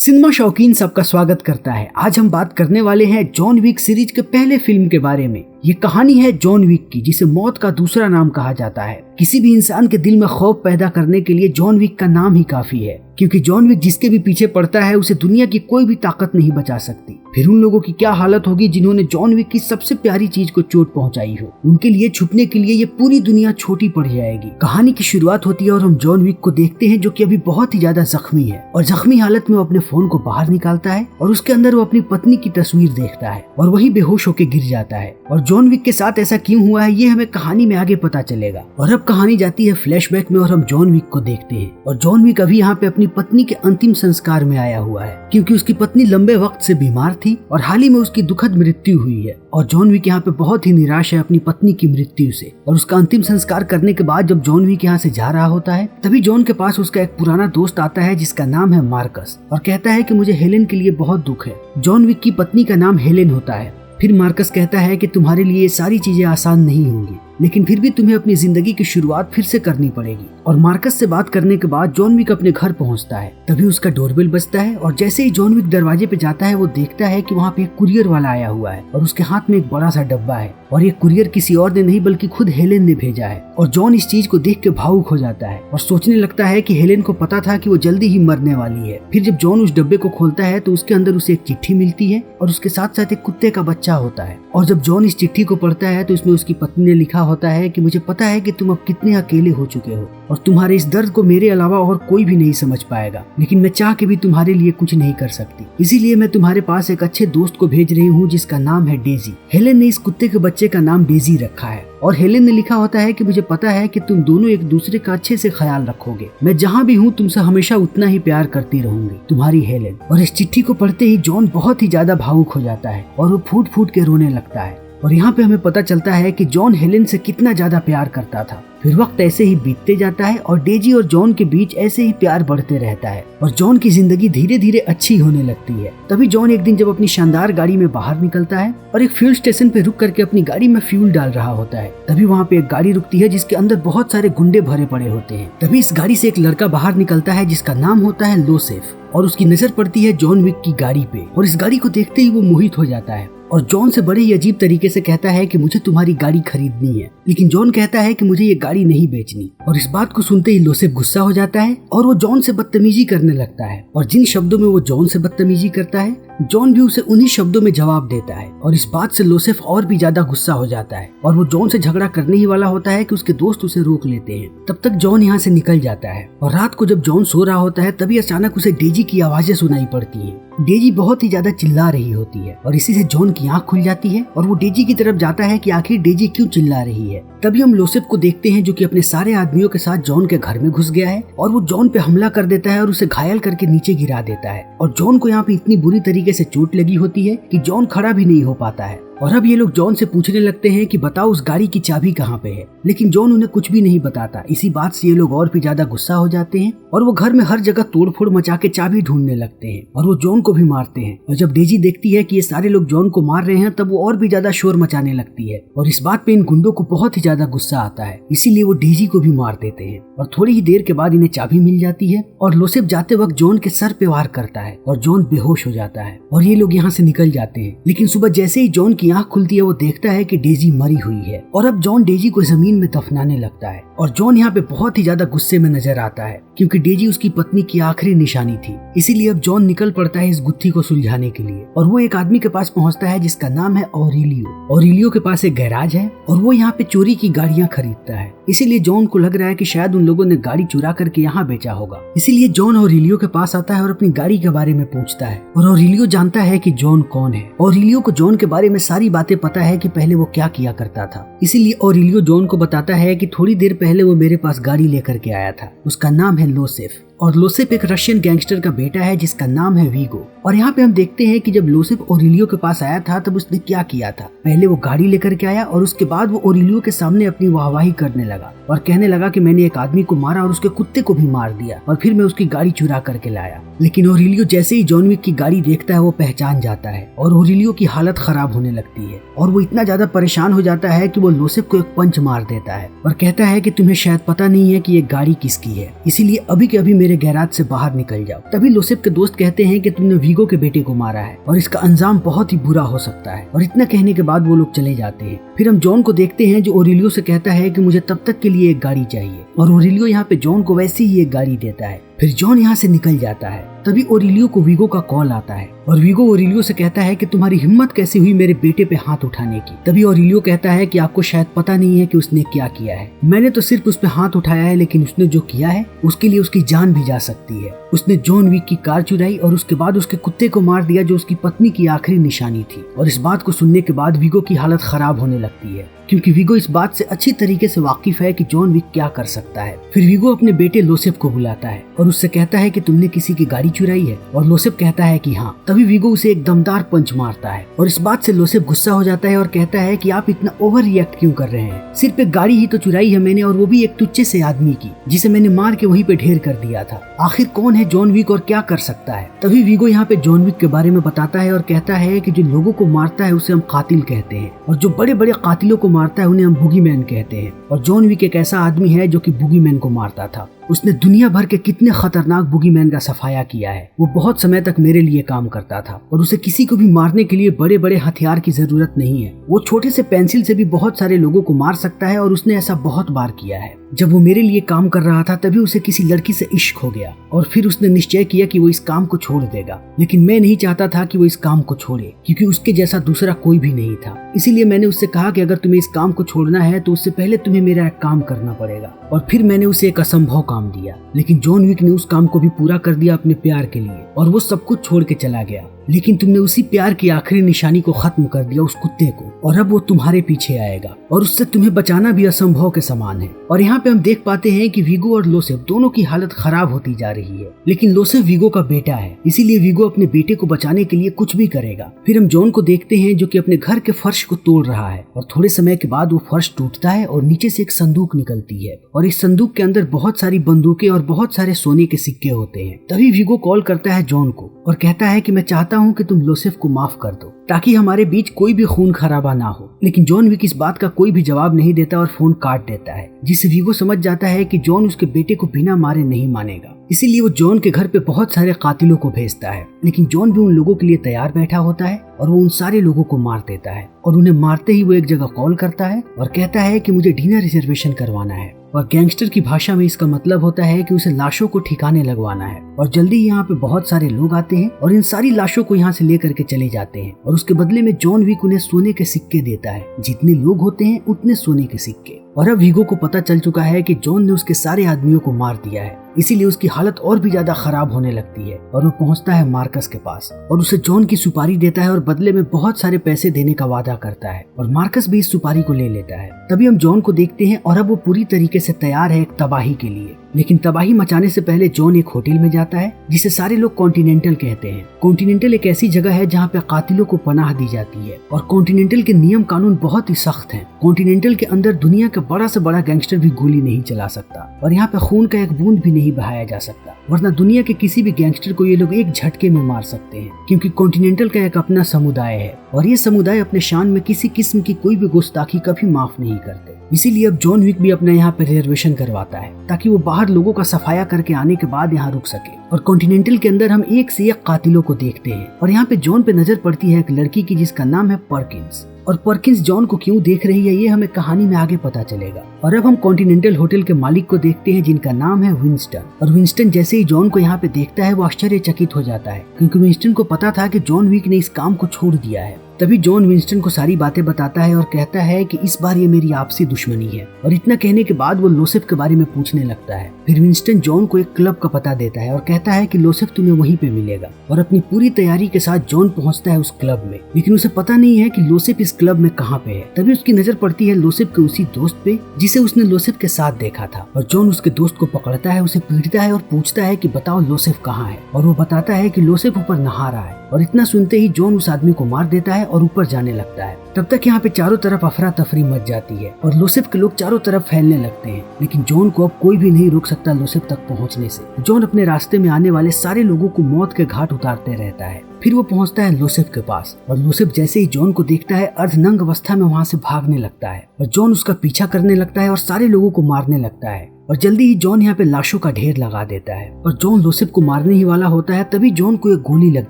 Cinema शौकीन सबका स्वागत करता है। आज हम बात करने वाले हैं जॉन विक सीरीज के पहले फिल्म के बारे में। ये कहानी है जॉन विक की, जिसे मौत का दूसरा नाम कहा जाता है। किसी भी इंसान के दिल में खौफ पैदा करने के लिए जॉन विक का नाम ही काफी है, क्योंकि जॉन विक जिसके भी पीछे पड़ता है उसे दुनिया की कोई भी ताकत नहीं बचा सकती। फिर उन लोगों की क्या हालत होगी जिन्होंने जॉन विक की सबसे प्यारी चीज को चोट पहुंचाई हो। उनके लिए छुपने के लिए ये पूरी दुनिया छोटी पड़ जाएगी। कहानी की शुरुआत होती है और हम जॉन विक को देखते हैं, जो कि अभी बहुत ही ज्यादा जख्मी है और जख्मी हालत में वो अपने फोन को बाहर निकालता है और उसके अंदर वो अपनी पत्नी की तस्वीर देखता है और वही बेहोश होकर गिर जाता है। और जॉन विक के साथ ऐसा क्यों हुआ है ये हमें कहानी में आगे पता चलेगा। और अब कहानी जाती है फ्लैशबैक में और हम जॉन विक को देखते हैं। और जॉन विक अभी यहाँ पे अपनी पत्नी के अंतिम संस्कार में आया हुआ है, क्योंकि उसकी पत्नी लंबे वक्त से बीमार थी और हाल ही में उसकी दुखद मृत्यु हुई है। और जॉन विक यहाँ पे बहुत ही निराश है अपनी पत्नी की मृत्यु से। और उसका अंतिम संस्कार करने के बाद जब जॉन विक यहाँ से जा रहा होता है, तभी जॉन के पास उसका एक पुराना दोस्त आता है जिसका नाम है मार्कस, और कहता है कि मुझे हेलेन के लिए बहुत दुख है। जॉन विक की पत्नी का नाम हेलेन होता है। फिर मार्कस कहता है कि तुम्हारे लिए ये सारी चीजें आसान नहीं होंगी, लेकिन फिर भी तुम्हें अपनी जिंदगी की शुरुआत फिर से करनी पड़ेगी। और मार्कस से बात करने के बाद जॉन विक अपने घर पहुंचता है। तभी उसका डोरबेल बजता है और जैसे ही जॉन विक दरवाजे पे जाता है वो देखता है कि वहाँ पे एक कुरियर वाला आया हुआ है और उसके हाथ में एक बड़ा सा डब्बा है। और ये कुरियर किसी और ने नहीं बल्कि खुद हेलेन ने भेजा है। और जॉन इस चीज को देख के भावुक हो जाता है और सोचने लगता है कि हेलेन को पता था कि वो जल्दी ही मरने वाली है। फिर जब जॉन उस डब्बे को खोलता है तो उसके अंदर उसे एक चिट्ठी मिलती है और उसके साथ साथ एक कुत्ते का बच्चा होता है। और जब जॉन इस चिट्ठी को पढ़ता है तो इसमें उसकी पत्नी ने लिखा होता है कि मुझे पता है कि तुम अब कितने अकेले हो चुके हो और तुम्हारे इस दर्द को मेरे अलावा और कोई भी नहीं समझ पाएगा, लेकिन मैं चाह के भी तुम्हारे लिए कुछ नहीं कर सकती। इसीलिए मैं तुम्हारे पास एक अच्छे दोस्त को भेज रही हूँ जिसका नाम है डेजी। हेलेन ने इस कुत्ते के बच्चे का नाम डेजी रखा है। और हेलेन ने लिखा होता है कि मुझे पता है कि तुम दोनों एक दूसरे का अच्छे से ख्याल रखोगे। मैं जहाँ भी हूँ तुमसे हमेशा उतना ही प्यार करती रहूंगी, तुम्हारी हेलेन। और इस चिट्ठी को पढ़ते ही जॉन बहुत ही ज्यादा भावुक हो जाता है और वो फूट फूट के रोने लगता है। और यहाँ पे हमें पता चलता है कि जॉन हेलेन से कितना ज्यादा प्यार करता था। फिर वक्त ऐसे ही बीतते जाता है और डेजी और जॉन के बीच ऐसे ही प्यार बढ़ते रहता है और जॉन की जिंदगी धीरे धीरे अच्छी होने लगती है। तभी जॉन एक दिन जब अपनी शानदार गाड़ी में बाहर निकलता है और एक फ्यूल स्टेशन पे रुक करके अपनी गाड़ी में फ्यूल डाल रहा होता है, तभी वहाँ पे एक गाड़ी रुकती है जिसके अंदर बहुत सारे गुंडे भरे पड़े होते हैं। तभी इस गाड़ी से एक लड़का बाहर निकलता है जिसका नाम होता है लोसेफ, और उसकी नजर पड़ती है जॉन विक की गाड़ी पे और इस गाड़ी को देखते ही वो मोहित हो जाता है और जॉन से बड़े ही अजीब तरीके से कहता है कि मुझे तुम्हारी गाड़ी खरीदनी है। लेकिन जॉन कहता है कि मुझे ये गाड़ी नहीं बेचनी। और इस बात को सुनते ही लोसेफ गुस्सा हो जाता है और वो जॉन से बदतमीजी करने लगता है। और जिन शब्दों में वो जॉन से बदतमीजी करता है, जॉन भी उसे उन्हीं शब्दों में जवाब देता है। और इस बात से लोसेफ और भी ज्यादा गुस्सा हो जाता है और वो जॉन से झगड़ा करने ही वाला होता है कि उसके दोस्त उसे रोक लेते हैं। तब तक जॉन यहाँ से निकल जाता है और रात को जब जॉन सो रहा होता है तभी अचानक उसे डेजी की आवाजें सुनाई पड़ती हैं। डेजी बहुत ही ज्यादा चिल्ला रही होती है और इसी से जॉन की आंख खुल जाती है और वो डेजी की तरफ जाता है कि आखिर डेजी क्यों चिल्ला रही है। तभी हम लोसेफ को देखते हैं जो कि अपने सारे आदमियों के साथ जॉन के घर में घुस गया है और वो जॉन पे हमला कर देता है और उसे घायल करके नीचे गिरा देता है। और जॉन को यहाँ पे इतनी बुरी तरीके से चोट लगी होती है कि जॉन खड़ा भी नहीं हो पाता है। और अब ये लोग जॉन से पूछने लगते हैं कि बताओ उस गाड़ी की चाबी कहाँ पे है, लेकिन जॉन उन्हें कुछ भी नहीं बताता। इसी बात से ये लोग और भी ज्यादा गुस्सा हो जाते हैं और वो घर में हर जगह तोड़फोड़ मचा के चाबी ढूंढने लगते हैं और वो जॉन को भी मारते हैं। और जब डेजी देखती है कि ये सारे लोग जॉन को मार रहे हैं तब वो और भी ज्यादा शोर मचाने लगती है और इस बात पे इन गुंडों को बहुत ही ज्यादा गुस्सा आता है, इसीलिए वो डेजी को भी मार देते हैं। और थोड़ी ही देर के बाद इन्हें चाबी मिल जाती है और लोसेफ जाते वक्त जॉन के सर पे वार करता है और जॉन बेहोश हो जाता है और ये लोग यहाँ से निकल जाते हैं। लेकिन सुबह जैसे ही जॉन की आंख खुलती है वो देखता है कि डेजी मरी हुई है और अब जॉन डेजी को जमीन में दफनाने लगता है। और जॉन यहाँ पे बहुत ही ज्यादा गुस्से में नजर आता है क्योंकि डेजी उसकी पत्नी की आखिरी निशानी थी। इसीलिए अब जॉन निकल पड़ता है इस गुत्थी को सुलझाने के लिए और वो एक आदमी के पास पहुंचता है जिसका नाम है ऑरिलियो। ऑरिलियो के पास एक गैराज है और वो यहाँ पे चोरी की गाड़ियाँ खरीदता है। इसीलिए जॉन को लग रहा है कि शायद उन लोगों ने गाड़ी चुरा करके यहाँ बेचा होगा। इसीलिए जॉन ऑरिलियो के पास आता है और अपनी गाड़ी के बारे में पूछता है और ऑरिलियो जानता है कि जॉन कौन है। ऑरिलियो को जॉन के बारे में सारी बातें पता है कि पहले वो क्या किया करता था। इसीलिए ऑरिलियो जॉन को बताता है कि थोड़ी देर पहले वो मेरे पास गाड़ी लेकर के आया था, उसका नाम है लोसेफ। और लोसेफ एक रशियन गैंगस्टर का बेटा है जिसका नाम है वीगो। और यहाँ पे हम देखते हैं कि जब लोसेफ ओरिलियो के पास आया था तब उसने क्या किया था। पहले वो गाड़ी लेकर के आया और उसके बाद वो ओरिलियो के सामने अपनी वाहवाही करने लगा और कहने लगा कि मैंने एक आदमी को मारा और उसके कुत्ते को भी मार दिया और फिर मैं उसकी गाड़ी चुरा करके लाया। लेकिन ओरिलियो जैसे ही जॉन विक की गाड़ी देखता है वो पहचान जाता है और ओरिलियो की हालत खराब होने लगती है और वो इतना ज्यादा परेशान हो जाता है कि वो लोसेफ को एक पंच मार देता है और कहता है कि तुम्हें शायद पता नहीं है कि ये गाड़ी किसकी है, इसीलिए अभी के अभी मेरे गैराज से बाहर निकल जाओ। तभी लोसेफ के दोस्त कहते हैं कि तुमने वीगो के बेटे को मारा है और इसका अंजाम बहुत ही बुरा हो सकता है। और इतना कहने के बाद वो लोग चले जाते हैं। फिर हम जॉन को देखते हैं जो ओरिलियो से कहता है कि मुझे तब तक के लिए एक गाड़ी चाहिए, और ओरिलियो यहाँ पे जॉन को वैसे ही एक गाड़ी देता है। फिर जॉन यहाँ से निकल जाता है। तभी ओरिलियो को वीगो का कॉल आता है और वीगो ओरिलियो से कहता है कि तुम्हारी हिम्मत कैसे हुई मेरे बेटे पे हाथ उठाने की। तभी ओरिलियो कहता है कि आपको शायद पता नहीं है कि उसने क्या किया है। मैंने तो सिर्फ उस पे हाथ उठाया है, लेकिन उसने जो किया है उसके लिए उसकी जान भी जा सकती है। उसने जॉन विक की कार चुराई और उसके बाद उसके कुत्ते को मार दिया जो उसकी पत्नी की आखिरी निशानी थी। और इस बात को सुनने के बाद वीगो की हालत खराब होने लगती है, क्योंकि वीगो इस बात से अच्छी तरीके से वाकिफ है कि जॉन विक क्या कर सकता है। फिर वीगो अपने बेटे लोसेफ को बुलाता है और उससे कहता है कि तुमने किसी की गाड़ी चुराई है, और लोसेफ कहता है कि हाँ। तभी वीगो उसे एक दमदार पंच मारता है और इस बात से लोसेफ गुस्सा हो जाता है और कहता है कि आप इतना ओवर रिएक्ट क्यों कर रहे हैं। सिर्फ एक गाड़ी ही तो चुराई है मैंने, और वो भी एक तुच्चे से आदमी की जिसे मैंने मार के वहीं पे ढेर कर दिया था। आखिर कौन है जॉन विक और क्या कर सकता है। तभी वीगो यहाँ पे जॉन विक के बारे में बताता है और कहता है कि जो लोगों को मारता है उसे हम कातिल कहते हैं, और जो बड़े बड़े कातिलों को मारता है उन्हें हम बुगीमैन कहते हैं। और जॉन विक एक ऐसा आदमी है जो कि बुगीमैन को मारता था। उसने दुनिया भर के कितने खतरनाक बुगीमैन का सफाया किया है। वो बहुत समय तक मेरे लिए काम करता था और उसे किसी को भी मारने के लिए बड़े बड़े हथियार की जरूरत नहीं है। वो छोटे से पेंसिल से भी बहुत सारे लोगों को मार सकता है और उसने ऐसा बहुत बार किया है। जब वो मेरे लिए काम कर रहा था तभी उसे किसी लड़की से इश्क हो गया और फिर उसने निश्चय किया कि वो इस काम को छोड़ देगा, लेकिन मैं नहीं चाहता था कि वो इस काम को छोड़े क्योंकि उसके जैसा दूसरा कोई भी नहीं था। इसीलिए मैंने उससे कहा कि अगर तुम्हें इस काम को छोड़ना है तो उससे पहले तुम्हें मेरा एक काम करना पड़ेगा, और फिर मैंने उसे एक असंभव काम दिया। लेकिन जॉन विक ने उस काम को भी पूरा कर दिया अपने प्यार के लिए, और वो सब कुछ छोड़ के चला गया। लेकिन तुमने उसी प्यार की आखिरी निशानी को खत्म कर दिया, उस कुत्ते को, और अब वो तुम्हारे पीछे आएगा और उससे तुम्हें बचाना भी असंभव के समान है। और यहाँ पे हम देख पाते हैं कि वीगो और लोसेफ दोनों की हालत खराब होती जा रही है, लेकिन लोसेफ वीगो का बेटा है, इसीलिए वीगो अपने बेटे को बचाने के लिए कुछ भी करेगा। फिर हम जॉन को देखते हैं जो कि अपने घर के फर्श को तोड़ रहा है, और थोड़े समय के बाद वो फर्श टूटता है और नीचे से एक संदूक निकलती है, और इस संदूक के अंदर बहुत सारी बंदूकें और बहुत सारे सोने के सिक्के होते हैं। तभी वीगो कॉल करता है जॉन को और कहता है कि मैं चाहता हूँ कि तुम लोसेफ को माफ कर दो ताकि हमारे बीच कोई भी खून खराबा ना हो। लेकिन जॉन विक इस बात का कोई भी जवाब नहीं देता और फोन काट देता है, जिससे वीगो समझ जाता है कि जॉन उसके बेटे को बिना मारे नहीं मानेगा। इसीलिए वो जॉन के घर पे बहुत सारे कातिलों को भेजता है, लेकिन जॉन भी उन लोगों के लिए तैयार बैठा होता है और वो उन सारे लोगों को मार देता है। और उन्हें मारते ही वो एक जगह कॉल करता है और कहता है कि मुझे डिनर रिजर्वेशन करवाना है, और गैंगस्टर की भाषा में इसका मतलब होता है कि उसे लाशों को ठिकाने लगवाना है। और जल्दी ही यहाँ पे बहुत सारे लोग आते हैं और इन सारी लाशों को यहाँ से लेकर के चले जाते हैं, और उसके बदले में जॉन विक उन्हें सोने के सिक्के देता है। जितने लोग होते हैं उतने सोने के सिक्के। और अब वीगो को पता चल चुका है कि जॉन ने उसके सारे आदमियों को मार दिया है, इसीलिए उसकी हालत और भी ज्यादा खराब होने लगती है, और वो पहुंचता है मार्कस के पास और उसे जॉन की सुपारी देता है और बदले में बहुत सारे पैसे देने का वादा करता है, और मार्कस भी इस सुपारी को ले लेता है। तभी हम जॉन को देखते हैं और अब वो पूरी तरीके से तैयार है एक तबाही के लिए। लेकिन तबाही मचाने से पहले जॉन एक होटल में जाता है जिसे सारे लोग कॉन्टिनेंटल कहते हैं। कॉन्टिनेंटल एक ऐसी जगह है जहाँ पे कातिलों को पनाह दी जाती है, और कॉन्टिनेंटल के नियम कानून बहुत ही सख्त हैं। कॉन्टिनेंटल के अंदर दुनिया का बड़ा से बड़ा गैंगस्टर भी गोली नहीं चला सकता, और यहाँ पे खून का एक बूंद भी नहीं बहाया जा सकता, वरना दुनिया के किसी भी गैंगस्टर को ये लोग एक झटके में मार सकते हैं, क्योंकि कॉन्टिनेंटल का एक अपना समुदाय है, और ये समुदाय अपने शान में किसी किस्म की कोई भी गुस्ताखी कभी माफ नहीं करते। इसीलिए अब जॉन विक भी अपना यहाँ पे रिजर्वेशन करवाता है ताकि वो बाहर लोगों का सफाया करके आने के बाद यहाँ रुक सके। और कॉन्टिनेंटल के अंदर हम एक से एक कातिलों को देखते हैं, और यहाँ पे जॉन पे नजर पड़ती है एक लड़की की जिसका नाम है पर्किंस। और पर्किंस जॉन को क्यों देख रही है ये हमें कहानी में आगे पता चलेगा। और अब हम कॉन्टिनेंटल होटल के मालिक को देखते हैं जिनका नाम है विंस्टन। और विंस्टन जैसे ही जॉन को यहाँ पे देखता है वो आश्चर्यचकित हो जाता है, क्योंकि विंस्टन को पता था कि जॉन विक ने इस काम को छोड़ दिया है। तभी जॉन विंस्टन को सारी बातें बताता है और कहता है कि इस बार ये मेरी आपसी दुश्मनी है, और इतना कहने के बाद वो लोसेफ के बारे में पूछने लगता है। फिर विंस्टन जॉन को एक क्लब का पता देता है और कहता है कि लोसेफ तुम्हें वहीं पे मिलेगा, और अपनी पूरी तैयारी के साथ जॉन पहुंचता है उस क्लब में, लेकिन उसे पता नहीं है कि लोसेफ इस क्लब में कहाँ पे है। तभी उसकी नजर पड़ती है लोसेफ के उसी दोस्त पे जिसे उसने लोसेफ के साथ देखा था, और जॉन उसके दोस्त को पकड़ता है, उसे पीटता है और पूछता है कि बताओ लोसेफ कहाँ है, और वो बताता है कि लोसेफ ऊपर नहा रहा है। और इतना सुनते ही जॉन उस आदमी को मार देता है और ऊपर जाने लगता है। तब तक यहाँ पे चारों तरफ अफरा तफरी मच जाती है और लोसेफ के लोग चारों तरफ फैलने लगते हैं, लेकिन जॉन को अब कोई भी नहीं रोक सकता लोसेफ तक पहुँचने से। जॉन अपने रास्ते में आने वाले सारे लोगों को मौत के घाट उतारते रहता है। फिर वो पहुंचता है लोसेफ के पास, और लोसेफ जैसे ही जॉन को देखता है अर्धनंग अवस्था में वहां से भागने लगता है, और जॉन उसका पीछा करने लगता है और सारे लोगों को मारने लगता है। और जल्दी ही जॉन यहाँ पे लाशों का ढेर लगा देता है और जॉन लोसेफ को मारने ही वाला होता है। तभी जॉन को एक गोली लग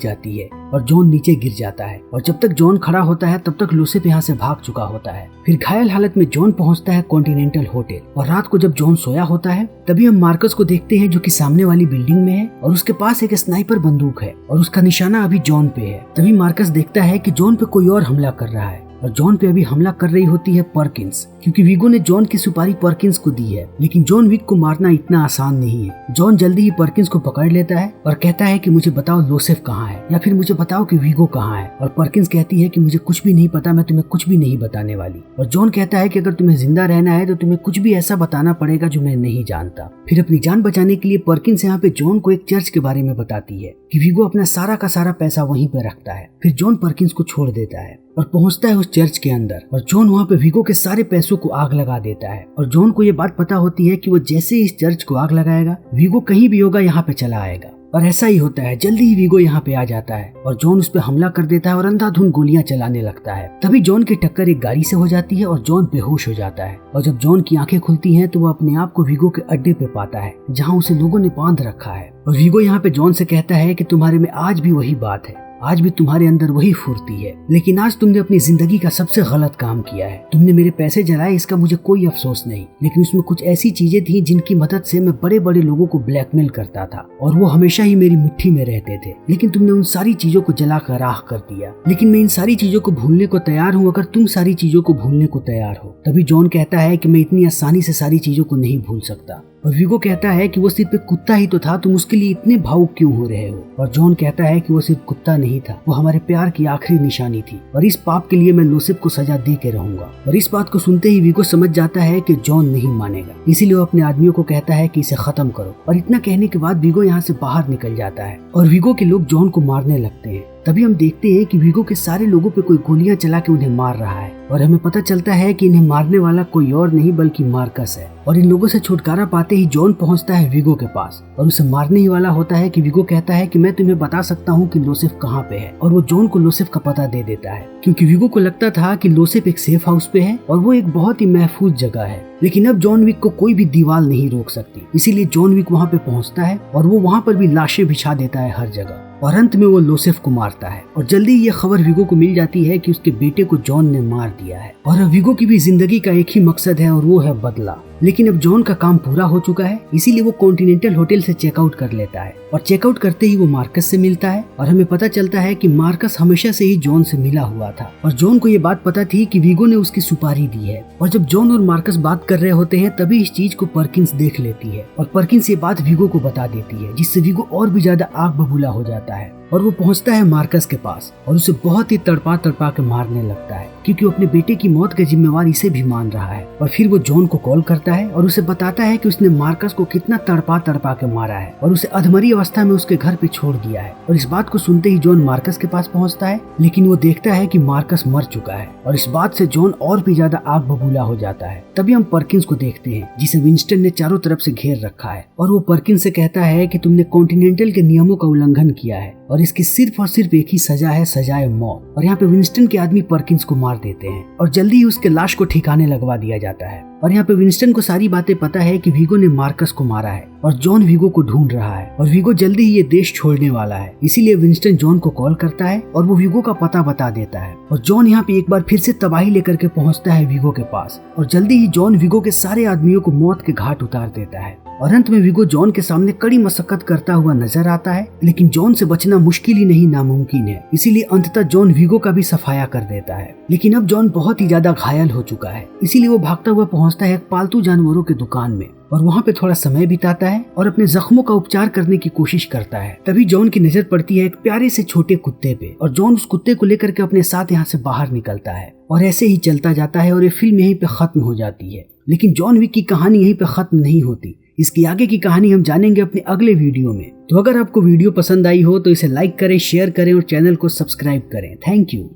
जाती है और जॉन नीचे गिर जाता है और जब तक जॉन खड़ा होता है तब तक लोसेफ यहाँ से भाग चुका होता है। फिर घायल हालत में जॉन पहुंचता है कॉन्टिनेंटल होटल और रात को जब जॉन सोया होता है तभी हम मार्कस को देखते हैं जो कि सामने वाली बिल्डिंग में है और उसके पास एक स्नाइपर बंदूक है और उसका निशाना अभी जॉन पे है। तभी मार्कस देखता है कि जॉन पे कोई और हमला कर रहा है और जॉन पे अभी हमला कर रही होती है पर्किंस, क्योंकि वीगो ने जॉन की सुपारी पर्किंस को दी है। लेकिन जॉन विक को मारना इतना आसान नहीं है। जॉन जल्दी ही पर्किंस को पकड़ लेता है और कहता है कि मुझे बताओ लोसेफ कहाँ है या फिर मुझे बताओ कि वीगो कहाँ है। और पर्किंस कहती है कि मुझे कुछ भी नहीं पता, मैं तुम्हें कुछ भी नहीं बताने वाली। और जॉन कहता है कि अगर तुम्हें जिंदा रहना है तो तुम्हें कुछ भी ऐसा बताना पड़ेगा जो मैं नहीं जानता। फिर अपनी जान बचाने के लिए पर्किंस यहाँ पे जॉन को एक चर्च के बारे में बताती है कि वीगो अपना सारा का सारा पैसा वहीं पे रखता है। फिर जॉन पर्किंस को छोड़ देता है और पहुंचता है उस चर्च के अंदर और जॉन वहाँ पे वीगो के सारे पैसों को आग लगा देता है। और जॉन को ये बात पता होती है कि वो जैसे ही इस चर्च को आग लगाएगा वीगो कहीं भी होगा यहाँ पे चला आएगा। और ऐसा ही होता है। जल्दी ही वीगो यहाँ पे आ जाता है और जॉन उस पे हमला कर देता है और अंधाधुंध गोलियां चलाने लगता है। तभी जॉन की टक्कर एक गाड़ी से हो जाती है और जॉन बेहोश हो जाता है। और जब जॉन की आंखें खुलती हैं तो वो अपने आप को वीगो के अड्डे पे पाता है जहाँ उसे लोगों ने बांध रखा है। और वीगो यहाँ पे जॉन से कहता है कि तुम्हारे में आज भी वही बात है, आज भी तुम्हारे अंदर वही फुर्ती है, लेकिन आज तुमने अपनी जिंदगी का सबसे गलत काम किया है। तुमने मेरे पैसे जलाए, इसका मुझे कोई अफसोस नहीं, लेकिन उसमें कुछ ऐसी चीजें थी जिनकी मदद से मैं बड़े बड़े लोगों को ब्लैकमेल करता था और वो हमेशा ही मेरी मुट्ठी में रहते थे। लेकिन तुमने उन सारी चीजों को जलाकर राख कर दिया। लेकिन मैं इन सारी चीजों को भूलने को तैयार हूँ अगर तुम सारी चीजों को भूलने को तैयार हो। तभी जॉन कहता है कि मैं इतनी आसानी से सारी चीजों को नहीं भूल सकता। और वीगो कहता है कि वो सिर्फ एक कुत्ता ही तो था, तुम उसके लिए इतने भावुक क्यों हो रहे हो। और जॉन कहता है कि वो सिर्फ कुत्ता नहीं था, वो हमारे प्यार की आखिरी निशानी थी और इस पाप के लिए मैं लोसेफ को सजा दे के रहूंगा। और इस बात को सुनते ही वीगो समझ जाता है कि जॉन नहीं मानेगा, इसीलिए वो अपने आदमियों को कहता है कि इसे खत्म करो। और इतना कहने के बाद वीगो यहाँ से बाहर निकल जाता है और वीगो के लोग जॉन को मारने लगते हैं। तभी हम देखते हैं कि वीगो के सारे लोगों पे कोई गोलियां चला के उन्हें मार रहा है और हमें पता चलता है कि इन्हें मारने वाला कोई और नहीं बल्कि मार्कस है। और इन लोगों से छुटकारा पाते ही जॉन पहुंचता है वीगो के पास और उसे मारने ही वाला होता है कि वीगो कहता है कि मैं तुम्हें बता सकता हूं कि लोसेफ कहां पे है। और वो जॉन को लोसेफ का पता दे देता है, क्योंकि वीगो को लगता था कि लोसेफ एक सेफ हाउस पे है और वो एक बहुत ही महफूज जगह है। लेकिन अब जॉन विक को कोई भी दीवार नहीं रोक सकती, इसीलिए जॉन विक वहाँ पे पहुँचता है और वो वहाँ पर भी लाशें बिछा देता है हर जगह और अंत में वो लोसेफ को मारता है। और जल्दी ये खबर वीगो को मिल जाती है कि उसके बेटे को जॉन ने मार दिया है। और अब वीगो की भी जिंदगी का एक ही मकसद है और वो है बदला। लेकिन अब जॉन का काम पूरा हो चुका है, इसीलिए वो कॉन्टिनेंटल होटल से चेकआउट कर लेता है और चेकआउट करते ही वो मार्कस से मिलता है और हमें पता चलता है कि मार्कस हमेशा से ही जॉन से मिला हुआ था और जॉन को ये बात पता थी कि वीगो ने उसकी सुपारी दी है। और जब जॉन और मार्कस बात कर रहे होते हैं तभी इस चीज को पर्किंस देख लेती है और पर्किंस ये बात वीगो को बता देती है, जिससे वीगो और भी ज्यादा आग बबूला हो जाता है और वो पहुंचता है मार्कस के पास और उसे बहुत ही तड़पा तड़पा के मारने लगता है, क्योंकि वो अपने बेटे की मौत का जिम्मेवार इसे भी मान रहा है। और फिर वो जॉन को कॉल करता है और उसे बताता है कि उसने मार्कस को कितना तड़पा तड़पा के मारा है और उसे अधमरी अवस्था में उसके घर पे छोड़ दिया है। और इस बात को सुनते ही जॉन मार्कस के पास पहुंचता है, लेकिन वो देखता है कि मार्कस मर चुका है और इस बात से जॉन और भी ज्यादा आग बबूला हो जाता है। तभी हम पर्किंस को देखते हैं जिसे विंस्टन ने चारों तरफ से घेर रखा है और वो पर्किंस से कहता है कि तुमने कॉन्टिनेंटल के नियमों का उल्लंघन किया है और इसकी सिर्फ और सिर्फ एक ही सजा है, सजाए मौत। और यहाँ पे विंस्टन के आदमी पर्किंस को मार देते हैं और जल्दी ही उसके लाश को ठिकाने लगवा दिया जाता है। और यहाँ पे विंस्टन को सारी बातें पता है कि वीगो ने मार्कस को मारा है और जॉन वीगो को ढूंढ रहा है और वीगो जल्दी ही ये देश छोड़ने वाला है। इसीलिए विंस्टन जॉन को कॉल करता है और वो वीगो का पता बता देता है और जॉन यहाँ पे एक बार फिर से तबाही लेकर के पहुँचता है वीगो के पास और जल्दी ही जॉन वीगो के सारे आदमियों को मौत के घाट उतार देता है। और अंत में वीगो जॉन के सामने कड़ी मशक्कत करता हुआ नजर आता है, लेकिन जॉन से बचना मुश्किल ही नहीं नामुमकिन है। इसीलिए अंततः जॉन वीगो का भी सफाया कर देता है। लेकिन अब जॉन बहुत ही ज्यादा घायल हो चुका है, इसीलिए वो भागता हुआ पहुंचता है एक पालतू जानवरों की दुकान में और वहाँ पे थोड़ा समय बिताता है और अपने जख्मों का उपचार करने की कोशिश करता है। तभी जॉन की नजर पड़ती है एक प्यारे से छोटे कुत्ते पे और जॉन उस कुत्ते को लेकर के अपने साथ यहाँ से बाहर निकलता है और ऐसे ही चलता जाता है और ये फिल्म यहीं पे खत्म हो जाती है। लेकिन जॉन विक की कहानी यहीं पे खत्म नहीं होती, इसकी आगे की कहानी हम जानेंगे अपने अगले वीडियो में। तो अगर आपको वीडियो पसंद आई हो तो इसे लाइक करें, शेयर करें और चैनल को सब्सक्राइब करें। Thank you.